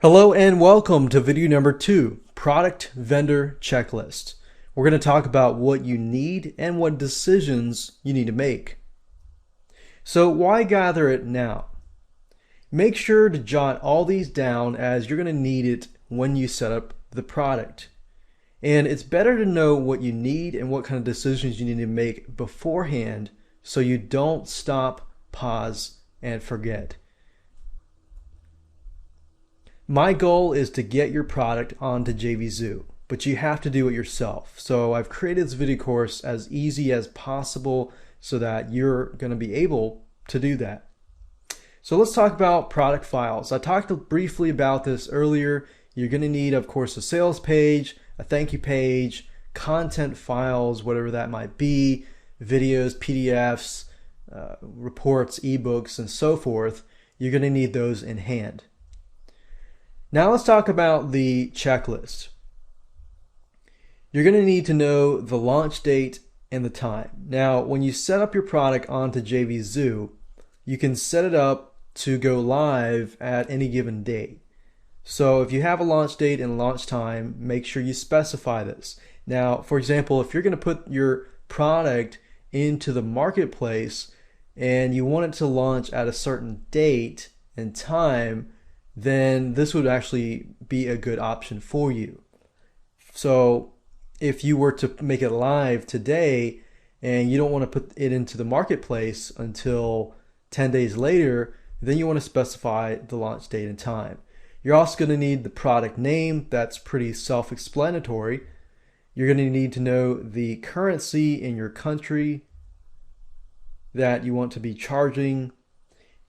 Hello and welcome to video number 2, Product Vendor Checklist. We're going to talk about what you need and what decisions you need to make. So why gather it now? Make sure to jot all these down as you're going to need it when you set up the product. And it's better to know what you need and what kind of decisions you need to make beforehand so you don't stop, pause, and forget. My goal is to get your product onto JVZoo, but you have to do it yourself. So I've created this video course as easy as possible so that you're going to be able to do that. So let's talk about product files. I talked briefly about this earlier. You're going to need, of course, a sales page, a thank you page, content files, whatever that might be, videos, PDFs, reports, ebooks, and so forth. You're going to need those in hand. Now let's talk about the checklist. You're going to need to know the launch date and the time. Now, when you set up your product onto JVZoo, you can set it up to go live at any given day. So if you have a launch date and launch time, make sure you specify this. Now, for example, if you're going to put your product into the marketplace and you want it to launch at a certain date and time, then this would actually be a good option for you. So if you were to make it live today and you don't want to put it into the marketplace until 10 days later, then you want to specify the launch date and time. You're also going to need the product name. That's pretty self-explanatory. You're going to need to know the currency in your country that you want to be charging.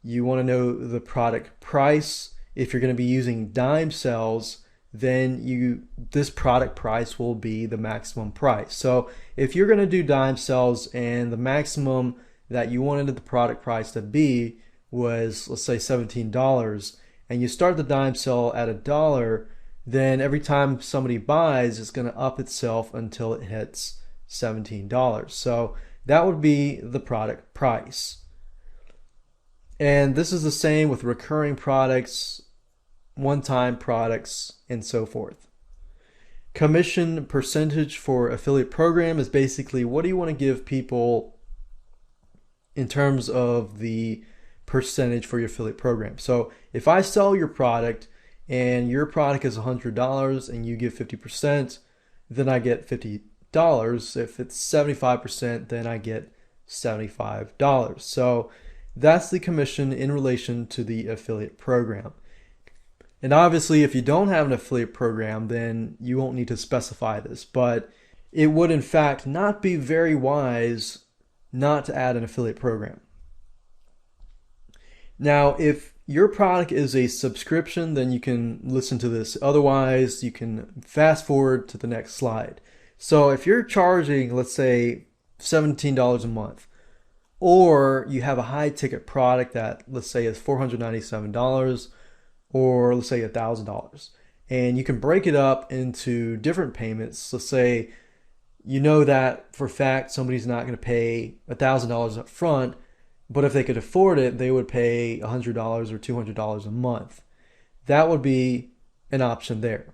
You want to know the product price. If you're going to be using dime sales, then this product price will be the maximum price. So if you're going to do dime sales and the maximum that you wanted the product price to be was, let's say, $17, and you start the dime sale at $1, then every time somebody buys, it's going to up itself until it hits $17. So that would be the product price. And this is the same with recurring products, one-time products, and so forth. Commission percentage for affiliate program is basically what do you want to give people in terms of the percentage for your affiliate program. So if I sell your product and your product is $100 and you give 50%, then I get $50. If it's 75%, then I get $75. So that's the commission in relation to the affiliate program. And obviously, if you don't have an affiliate program, then you won't need to specify this. But it would, in fact, not be very wise not to add an affiliate program. Now, if your product is a subscription, then you can listen to this. Otherwise, you can fast forward to the next slide. So if you're charging, let's say, $17 a month, or you have a high ticket product that, let's say, is $497, or let's say $1,000, and you can break it up into different payments. Let's say you know that for a fact somebody's not going to pay $1,000 up front, but if they could afford it, they would pay $100 or $200 a month. That would be an option there.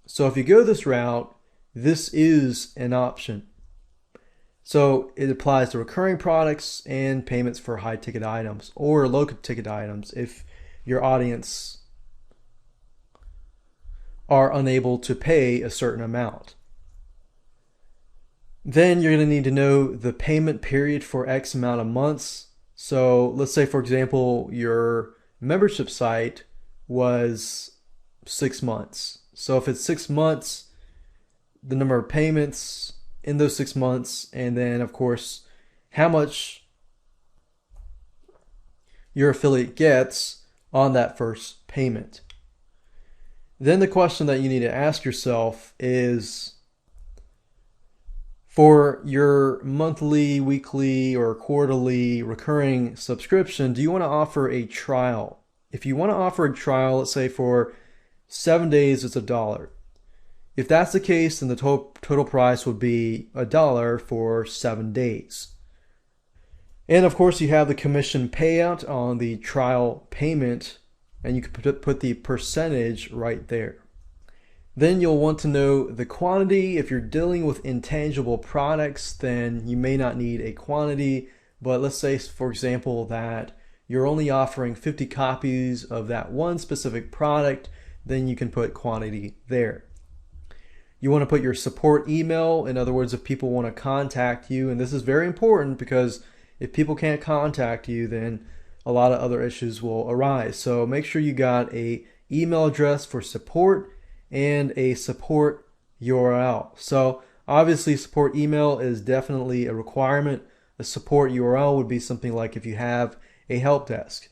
So if you go this route, this is an option. So it applies to recurring products and payments for high ticket items or low ticket items if your audience are unable to pay a certain amount. Then you're going to need to know the payment period for X amount of months. So let's say, for example, your membership site was 6 months. So if it's 6 months, the number of payments in those 6 months, and then of course how much your affiliate gets on that first payment. Then the question that you need to ask yourself is, for your monthly, weekly, or quarterly recurring subscription, do you want to offer a trial? If you want to offer a trial, let's say for 7 days, it's $1. If that's the case, then the total price would be $1 for 7 days. And of course, you have the commission payout on the trial payment and you can put the percentage right there. Then you'll want to know the quantity. If you're dealing with intangible products, then you may not need a quantity, but let's say, for example, that you're only offering 50 copies of that one specific product, then you can put quantity there. You want to put your support email. In other words, if people want to contact you, and this is very important because if people can't contact you, then a lot of other issues will arise. So make sure you got a email address for support and a support URL. So obviously support email is definitely a requirement. A support URL would be something like if you have a help desk.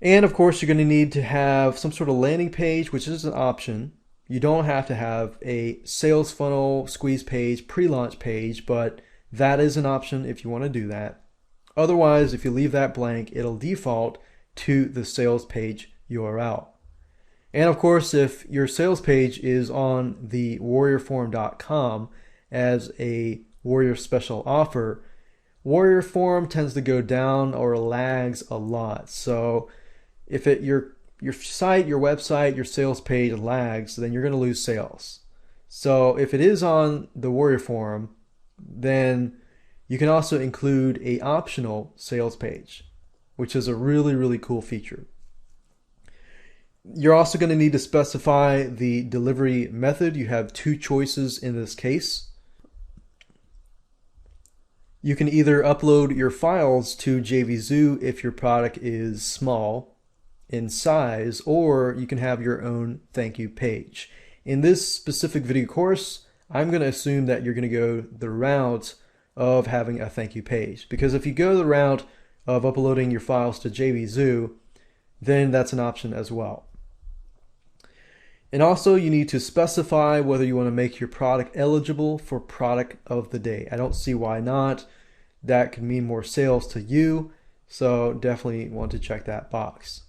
And of course, you're going to need to have some sort of landing page, which is an option. You don't have to have a sales funnel, squeeze page, pre-launch page, but that is an option if you want to do that. Otherwise, if you leave that blank, it'll default to the sales page URL. And of course, if your sales page is on the warriorforum.com as a Warrior special offer, Warrior Forum tends to go down or lags a lot. So if your site, your website, your sales page lags, then you're going to lose sales. So if it is on the Warrior Forum, then you can also include a optional sales page, which is a really, really cool feature. You're also going to need to specify the delivery method. You have two choices in this case. You can either upload your files to JVZoo if your product is small in size, or you can have your own thank you page. In this specific video course, I'm going to assume that you're going to go the route of having a thank you page, because if you go the route of uploading your files to JVZoo, then that's an option as well. And also you need to specify whether you want to make your product eligible for product of the day. I don't see why not. That could mean more sales to you, so definitely want to check that box.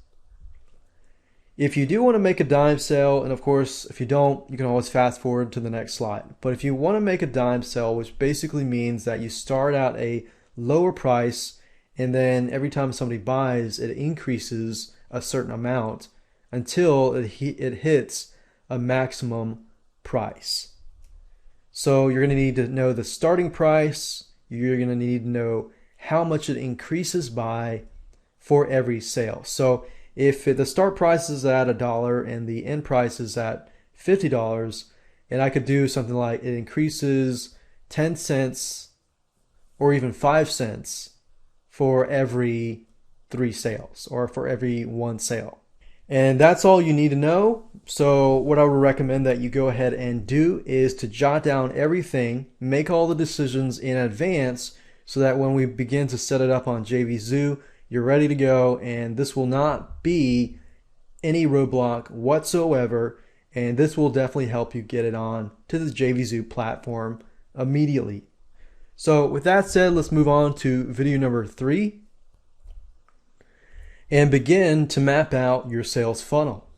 If you do want to make a dime sale, and of course if you don't, you can always fast forward to the next slide. But if you want to make a dime sale, which basically means that you start out a lower price and then every time somebody buys, it increases a certain amount until it hits a maximum price. So you're going to need to know the starting price. You're going to need to know how much it increases by for every sale. So if the start price is at $1 and the end price is at $50, and I could do something like it increases 10 cents or even 5 cents for every 3 sales or for every 1 sale. And that's all you need to know. So what I would recommend that you go ahead and do is to jot down everything, make all the decisions in advance so that when we begin to set it up on JVZoo, you're ready to go, and this will not be any roadblock whatsoever, and this will definitely help you get it on to the JVZoo platform immediately. So with that said, let's move on to video number 3 and begin to map out your sales funnel.